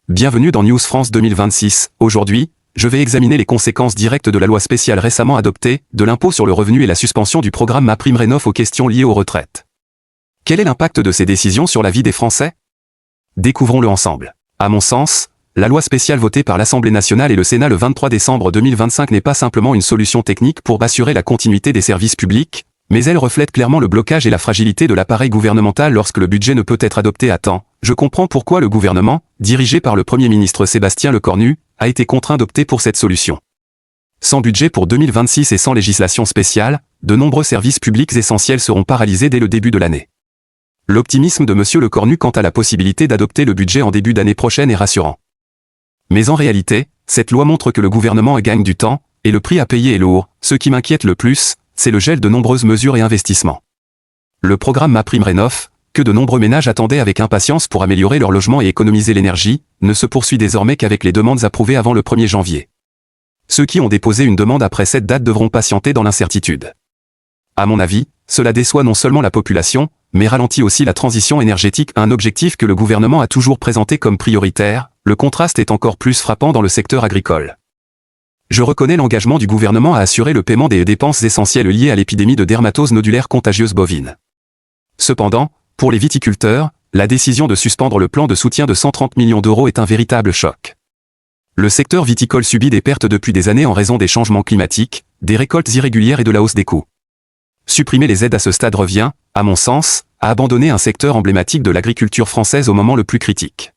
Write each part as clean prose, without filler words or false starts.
Bienvenue dans News France 2026. Aujourd'hui, je vais examiner les conséquences directes de la loi spéciale récemment adoptée, de l'impôt sur le revenu et la suspension du programme MaPrimeRénov' aux questions liées aux retraites. Quel est l'impact de ces décisions sur la vie des Français? Découvrons-le ensemble. À mon sens, la loi spéciale votée par l'Assemblée nationale et le Sénat le 23 décembre 2025 n'est pas simplement une solution technique pour assurer la continuité des services publics, mais elle reflète clairement le blocage et la fragilité de l'appareil gouvernemental lorsque le budget ne peut être adopté à temps. Je comprends pourquoi le gouvernement, dirigé par le Premier ministre Sébastien Lecornu, a été contraint d'opter pour cette solution. Sans budget pour 2026 et sans législation spéciale, de nombreux services publics essentiels seront paralysés dès le début de l'année. L'optimisme de M. Lecornu quant à la possibilité d'adopter le budget en début d'année prochaine est rassurant. Mais en réalité, cette loi montre que le gouvernement gagne du temps, et le prix à payer est lourd. Ce qui m'inquiète le plus, c'est le gel de nombreuses mesures et investissements. Le programme MaPrimeRénov', que de nombreux ménages attendaient avec impatience pour améliorer leur logement et économiser l'énergie, ne se poursuit désormais qu'avec les demandes approuvées avant le 1er janvier. Ceux qui ont déposé une demande après cette date devront patienter dans l'incertitude. À mon avis, cela déçoit non seulement la population, mais ralentit aussi la transition énergétique, un objectif que le gouvernement a toujours présenté comme prioritaire. Le contraste est encore plus frappant dans le secteur agricole. Je reconnais l'engagement du gouvernement à assurer le paiement des dépenses essentielles liées à l'épidémie de dermatose nodulaire contagieuse bovine. Cependant, pour les viticulteurs, la décision de suspendre le plan de soutien de 130 millions d'euros est un véritable choc. Le secteur viticole subit des pertes depuis des années en raison des changements climatiques, des récoltes irrégulières et de la hausse des coûts. Supprimer les aides à ce stade revient, à mon sens, à abandonner un secteur emblématique de l'agriculture française au moment le plus critique.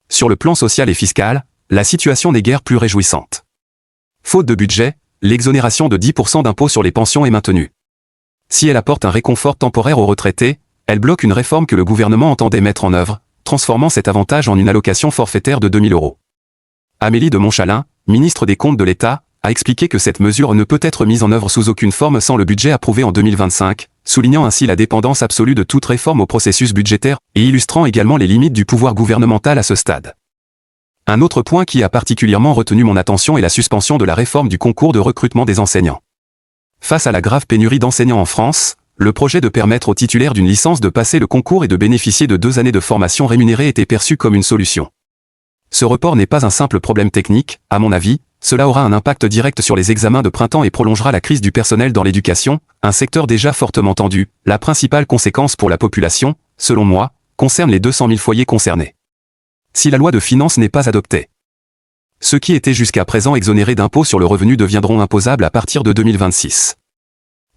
Sur le plan social et fiscal, la situation n'est guère plus réjouissante. Faute de budget, l'exonération de 10% d'impôt sur les pensions est maintenue. Si elle apporte un réconfort temporaire aux retraités, elle bloque une réforme que le gouvernement entendait mettre en œuvre, transformant cet avantage en une allocation forfaitaire de 2 000 €. Amélie de Montchalin, ministre des Comptes de l'État, a expliqué que cette mesure ne peut être mise en œuvre sous aucune forme sans le budget approuvé en 2025, soulignant ainsi la dépendance absolue de toute réforme au processus budgétaire, et illustrant également les limites du pouvoir gouvernemental à ce stade. Un autre point qui a particulièrement retenu mon attention est la suspension de la réforme du concours de recrutement des enseignants. Face à la grave pénurie d'enseignants en France, le projet de permettre aux titulaires d'une licence de passer le concours et de bénéficier de 2 années de formation rémunérée était perçu comme une solution. Ce report n'est pas un simple problème technique, à mon avis, cela aura un impact direct sur les examens de printemps et prolongera la crise du personnel dans l'éducation, un secteur déjà fortement tendu. La principale conséquence pour la population, selon moi, concerne les 200 000 foyers concernés. Si la loi de finances n'est pas adoptée, ceux qui étaient jusqu'à présent exonérés d'impôts sur le revenu deviendront imposables à partir de 2026.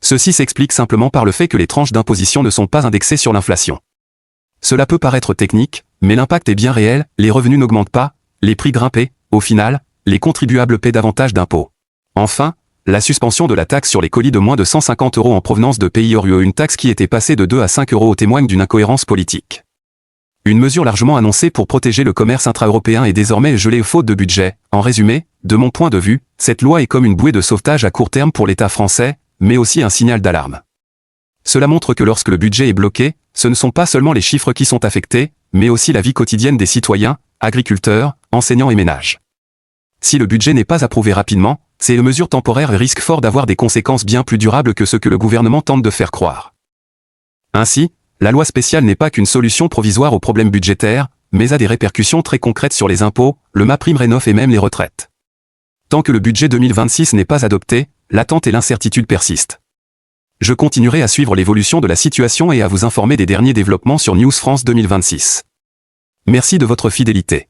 Ceci s'explique simplement par le fait que les tranches d'imposition ne sont pas indexées sur l'inflation. Cela peut paraître technique, mais l'impact est bien réel, les revenus n'augmentent pas, les prix grimpent, au final, les contribuables paient davantage d'impôts. Enfin, la suspension de la taxe sur les colis de moins de 150 € en provenance de pays hors UE, une taxe qui était passée de 2 à 5 € témoigne d'une incohérence politique. Une mesure largement annoncée pour protéger le commerce intra-européen est désormais gelée faute de budget. En résumé, de mon point de vue, cette loi est comme une bouée de sauvetage à court terme pour l'État français, mais aussi un signal d'alarme. Cela montre que lorsque le budget est bloqué, ce ne sont pas seulement les chiffres qui sont affectés, mais aussi la vie quotidienne des citoyens, agriculteurs, enseignants et ménages. Si le budget n'est pas approuvé rapidement, ces mesures temporaires risquent fort d'avoir des conséquences bien plus durables que ce que le gouvernement tente de faire croire. Ainsi, la loi spéciale n'est pas qu'une solution provisoire aux problèmes budgétaires, mais a des répercussions très concrètes sur les impôts, le MaPrimeRénov' et même les retraites. Tant que le budget 2026 n'est pas adopté, l'attente et l'incertitude persistent. Je continuerai à suivre l'évolution de la situation et à vous informer des derniers développements sur News France 2026. Merci de votre fidélité.